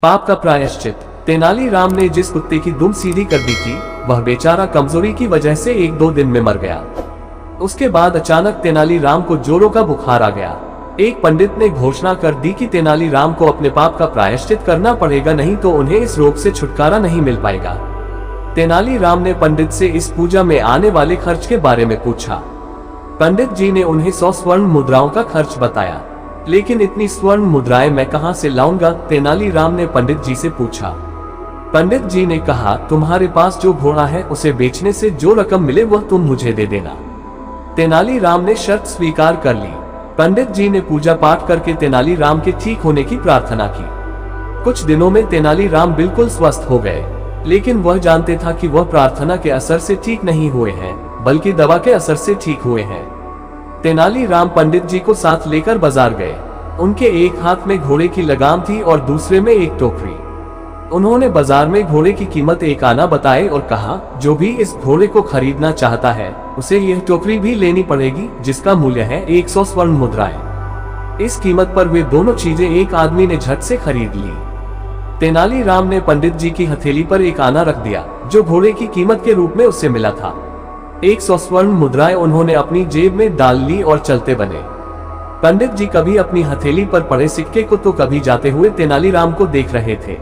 पाप का प्रायश्चित। तेनालीराम ने जिस कुत्ते की दुम सीधी कर दी थी, वह बेचारा कमजोरी की वजह से 1-2 दिन में मर गया। उसके बाद अचानक तेनालीराम को जोरों का बुखार आ गया। एक पंडित ने घोषणा कर दी कि तेनालीराम को अपने पाप का प्रायश्चित करना पड़ेगा, नहीं तो उन्हें इस रोग से छुटकारा नहीं मिल पाएगा। तेनालीराम ने पंडित से इस पूजा में आने वाले खर्च के बारे में पूछा। पंडित जी ने उन्हें 100 स्वर्ण मुद्राओं का खर्च बताया। लेकिन इतनी स्वर्ण मुद्राएं मैं कहां से लाऊंगा? तेनालीराम ने पंडित जी से पूछा। पंडित जी ने कहा, तुम्हारे पास जो घोड़ा है उसे बेचने से जो रकम मिले वह तुम मुझे दे देना। तेनालीराम ने शर्त स्वीकार कर ली। पंडित जी ने पूजा पाठ करके तेनालीराम के ठीक होने की प्रार्थना की। कुछ दिनों में तेनालीराम बिल्कुल स्वस्थ हो गए, लेकिन वह जानते था कि वह प्रार्थना के असर से ठीक नहीं हुए हैं, बल्कि दवा के असर से ठीक हुए हैं। तेनालीराम पंडित जी को साथ लेकर बाजार गए। उनके एक हाथ में घोड़े की लगाम थी और दूसरे में एक टोकरी। उन्होंने बाजार में घोड़े की कीमत 1 आना बताई और कहा, जो भी इस घोड़े को खरीदना चाहता है उसे यह टोकरी भी लेनी पड़ेगी, जिसका मूल्य है 100 स्वर्ण मुद्राएं। इस कीमत पर वे दोनों चीजें एक आदमी ने झट से खरीद ली। तेनालीराम ने पंडित जी की हथेली पर 1 आना रख दिया, जो घोड़े की कीमत के रूप में उससे मिला था। 100 स्वर्ण मुद्राएं उन्होंने अपनी जेब में डाल ली और चलते बने। पंडित जी कभी अपनी हथेली पर पड़े सिक्के को तो कभी जाते हुए तेनालीराम को देख रहे थे।